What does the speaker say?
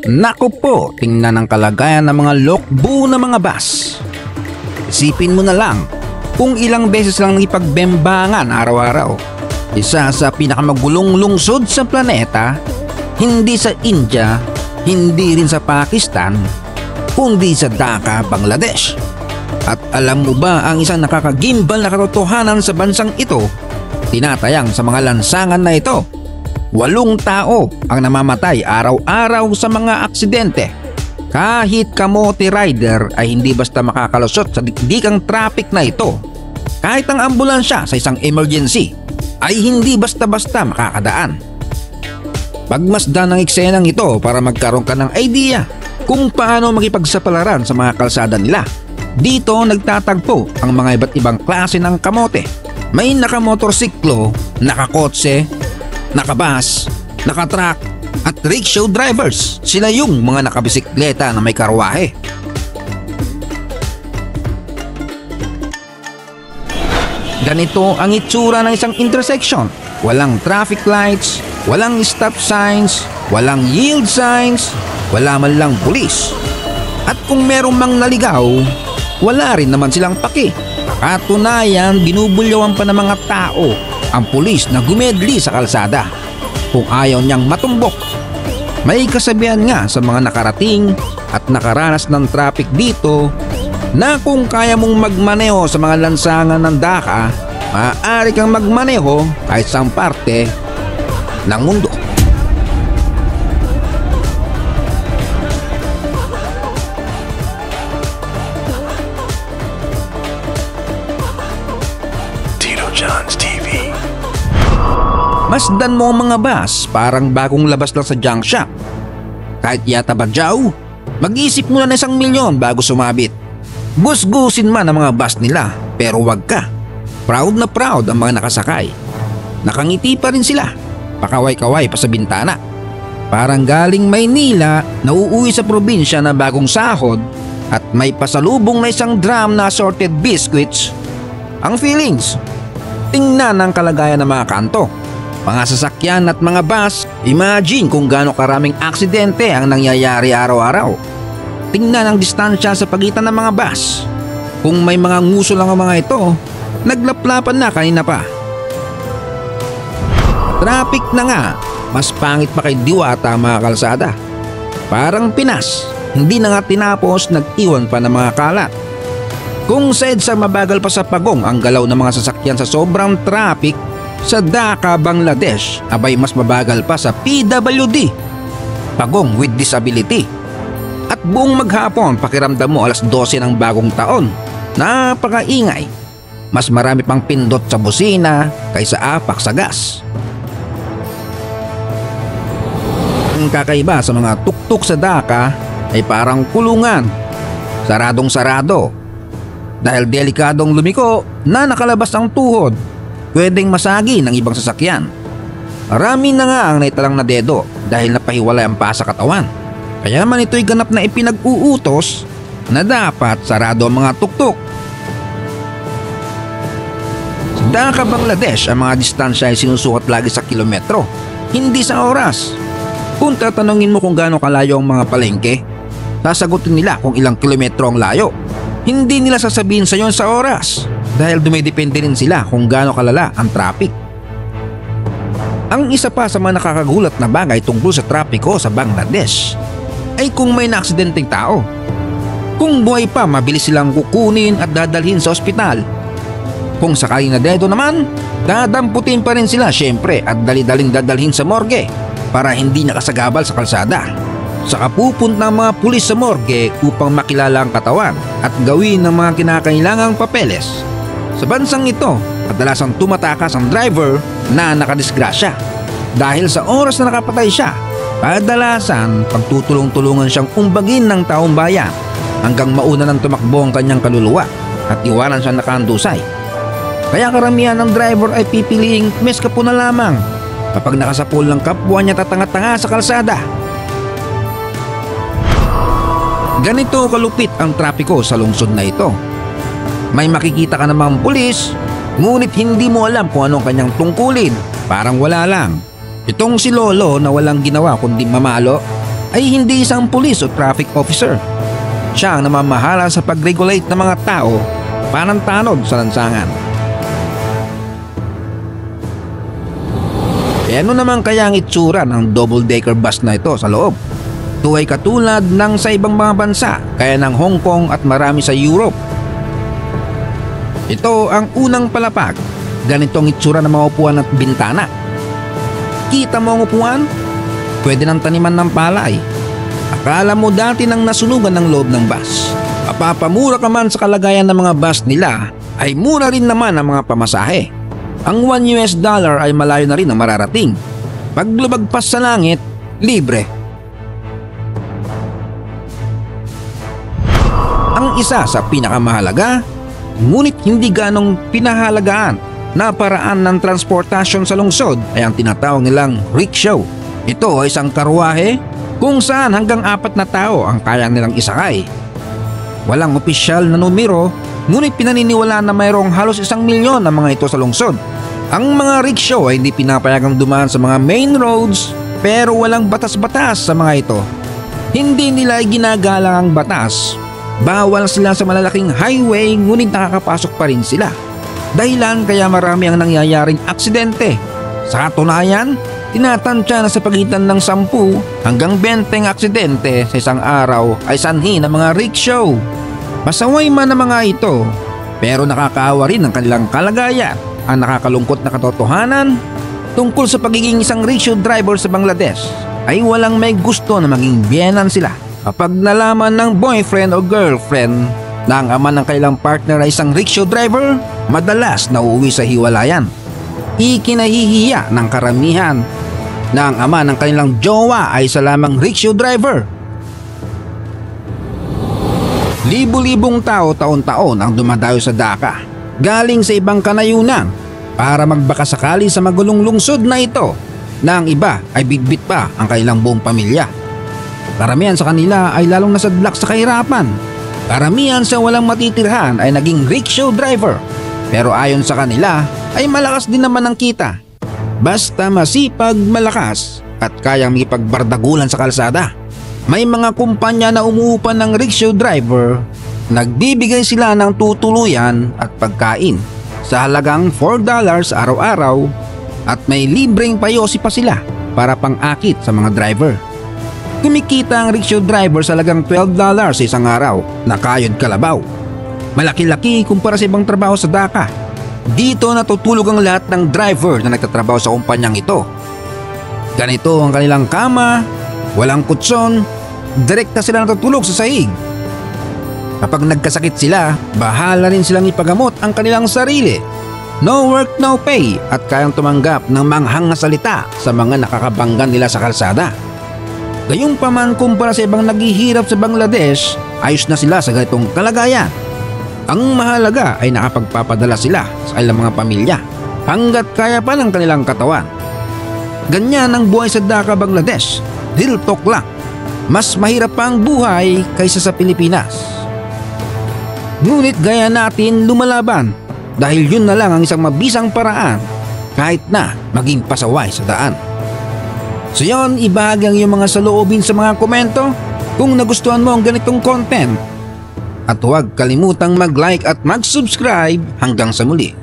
Naku po, tingnan ang kalagayan ng mga lokbo na mga bus. Isipin mo na lang kung ilang beses lang ipagbembangan araw-araw. Isa sa pinakamagulong lungsod sa planeta, hindi sa India, hindi rin sa Pakistan, kundi sa Dhaka, Bangladesh. At alam mo ba ang isang nakakagimbal na katotohanan sa bansang ito? Tinatayang sa mga lansangan na ito, 8 tao ang namamatay araw-araw sa mga aksidente. Kahit kamote rider ay hindi basta makakalusot sa dikdikang traffic na ito. Kahit ang ambulansya sa isang emergency ay hindi basta-basta makakadaan. Pagmasdan ng eksenang ito para magkaroon ka ng idea kung paano makipagsapalaran sa mga kalsada nila. Dito nagtatagpo ang mga iba't ibang klase ng kamote. May nakamotorsiklo, nakakotse, nakabus, nakatruck at rickshaw drivers. Sila yung mga nakabisikleta na may karwahe. Ganito ang itsura ng isang intersection. Walang traffic lights, walang stop signs, walang yield signs, wala man lang pulis. At kung merong mang naligaw, wala rin naman silang paki. Katunayan, binubulyawan pa ng mga tao ang pulis na gumedli sa kalsada kung ayaw niyang matumbok. May kasabihan nga sa mga nakarating at nakaranas ng traffic dito na kung kaya mong magmaneho sa mga lansangan ng Dhaka, maaari kang magmaneho kahit saang parte ng mundo. Masdan mo ang mga bus, parang bagong labas lang sa junk shop. Kahit yata badyaw, mag-isip muna ng 1 milyon bago sumabit. Gusgusin man ang mga bus nila, pero wag ka. Proud na proud ang mga nakasakay. Nakangiti pa rin sila, pakaway-kaway pa sa bintana. Parang galing Maynila, nauuwi sa probinsya na bagong sahod at may pasalubong na 1 drum na assorted biscuits. Ang feelings, tingnan ang kalagayan ng mga kanto, mga sasakyan at mga bus. Imagine kung gaano karaming aksidente ang nangyayari araw-araw. Tingnan ang distansya sa pagitan ng mga bus. Kung may mga nguso lang ang mga ito, naglaplapan na kanina pa. Traffic na nga, mas pangit pa kay Diwata ang mga kalsada. Parang Pinas, hindi na nga tinapos, nag-iwan pa ng mga kalat. Kung sa EDSA mabagal pa sa Pagong ang galaw ng mga sasakyan sa sobrang traffic, sa Dhaka, Bangladesh, abay mas mabagal pa sa PWD, Pagong with Disability. At buong maghapon pakiramdam mo 12:00 ng bagong taon. Napakaingay. Mas marami pang pindot sa busina kaysa apak sa gas. Ang kakaiba sa mga tuktok sa Dhaka ay parang kulungan. Saradong-sarado. Dahil delikadong lumiko na nakalabas ang tuhod, pwedeng masagi ng ibang sasakyan. Marami na nga ang naitalang na dedo dahil napahiwalay ang pasa katawan. Kaya naman ito'y ganap na ipinag-uutos na dapat sarado ang mga tuktok. Sa Dhaka, Bangladesh, ang mga distansya ay sinusukat lagi sa kilometro, hindi sa oras. Kung tatanungin mo kung gaano kalayo ang mga palengke, sasagutin nila kung ilang kilometro ang layo. Hindi nila sasabihin sa iyo sa oras dahil dumidepende rin sila kung gaano kalala ang traffic. Ang isa pa sa mga nakakagulat na bagay tungkol sa trapiko sa Bangladesh ay kung may naaksidenteng tao. Kung buhay pa, mabilis silang kukunin at dadalhin sa ospital. Kung sakaling na dedo naman, dadamputin pa rin sila syempre at dali-daling dadalhin sa morgue para hindi nakasagabal sa kalsada. Saka pupunta ng mga pulis sa morgue upang makilala ang katawan at gawin ng mga kinakailangang papeles. Sa bansang ito, kadalasang tumatakas ang driver na nakadisgrasya. Dahil sa oras na nakapatay siya, kadalasan pagtutulong-tulungan siyang umbagin ng taong bayan hanggang mauna nang tumakbo ang kanyang kaluluwa at iwanan siyang nakahandusay. Kaya karamihan ng driver ay pipiliing meska po na lamang kapag nakasapul ng kapwa niya tatanga-tanga sa kalsada. Ganito kalupit ang trapiko sa lungsod na ito. May makikita ka namang pulis, ngunit hindi mo alam kung anong kanyang tungkulin. Parang wala lang. Itong si Lolo na walang ginawa kundi mamalo ay hindi isang pulis o traffic officer. Siya ang namamahala sa pag-regulate ng mga tao parang tanod sa lansangan. E ano naman kaya ang itsura ng double-decker bus na ito sa loob? Ito ay katulad ng sa ibang mga bansa, kaya ng Hong Kong at marami sa Europe. Ito ang unang palapag. Ganito ang itsura ng mga upuan at bintana. Kita mo ang upuan? Pwede ng taniman ng palay. Akala mo dati nang nasunugan ng loob ng bus. Mapapamura ka man sa kalagayan ng mga bus nila, ay mura rin naman ang mga pamasahe. Ang $1 ay malayo na rin ang mararating. Pag lumagpas sa langit, libre. Ang isa sa pinakamahalaga, ngunit hindi ganong pinahalagaan na paraan ng transportasyon sa lungsod ay ang tinatawag nilang rickshaw. Ito ay isang karwahe kung saan hanggang 4 na tao ang kaya nilang isakay. Walang opisyal na numero, ngunit pinaniniwalaan na mayroong halos 1 milyon na mga ito sa lungsod. Ang mga rickshaw ay hindi pinapayagang dumaan sa mga main roads, pero walang batas-batas sa mga ito. Hindi nila ginagalang ang batas. Bawal sila sa malalaking highway, ngunit nakakapasok pa rin sila. Dahilan kaya marami ang nangyayaring aksidente. Sa katunayan, tinatansya na sa pagitan ng 10 hanggang 20 aksidente sa isang araw ay sanhi ng mga rickshaw. Masaway man ang mga ito, pero nakakaawa rin ang kanilang kalagayan. Ang nakakalungkot na katotohanan tungkol sa pagiging isang rickshaw driver sa Bangladesh ay walang may gusto na maging biyenan sila. Kapag nalaman ng boyfriend o girlfriend na ang ama ng kailang partner ay isang rickshaw driver, madalas nauuwi sa hiwalayan. Ikinahihiya ng karamihan na ang ama ng kanilang jowa ay isa lamang rickshaw driver. Libo-libong tao taon-taon ang dumadayo sa Dhaka, galing sa ibang kanayunan para magbakasakali sa magulong lungsod na ito, na ang iba ay bitbit pa ang kanilang buong pamilya. Karamihan sa kanila ay lalong nasadlak sa kahirapan. Karamihan sa walang matitirhan ay naging rickshaw driver, pero ayon sa kanila ay malakas din naman ang kita. Basta masipag, malakas at kayang makipagbardagulan sa kalsada. May mga kumpanya na umuupan ng rickshaw driver, nagbibigay sila ng tutuluyan at pagkain sa halagang $4 araw-araw at may libreng payosi pa sila para pang-akit sa mga driver. Kumikita ang rickshaw driver sa halagang $12 sa isang araw na kayod kalabaw. Malaki-laki kumpara sa ibang trabaho sa Dhaka. Dito natutulog ang lahat ng driver na nagtatrabaho sa kumpanyang ito. Ganito ang kanilang kama, walang kutson, direkta sila natutulog sa sahig. Kapag nagkasakit sila, bahala rin silang ipagamot ang kanilang sarili. No work, no pay at kayang tumanggap ng manghang na salita sa mga nakakabanggan nila sa kalsada. Gayunpaman kumpara sa ibang naghihirap sa Bangladesh, ayos na sila sa ganitong kalagayan. Ang mahalaga ay nakapagpapadala sila sa kanilang mga pamilya hanggat kaya pa ng kanilang katawan. Ganyan ang buhay sa Dhaka, Bangladesh. Real talk lang. Mas mahirap pa ang buhay kaysa sa Pilipinas. Ngunit gaya natin lumalaban dahil yun na lang ang isang mabisang paraan kahit na maging pasaway sa daan. So yun, ibahagi ang iyong mga saloobin sa mga komento kung nagustuhan mo ang ganitong content. At huwag kalimutang mag-like at mag-subscribe hanggang sa muli.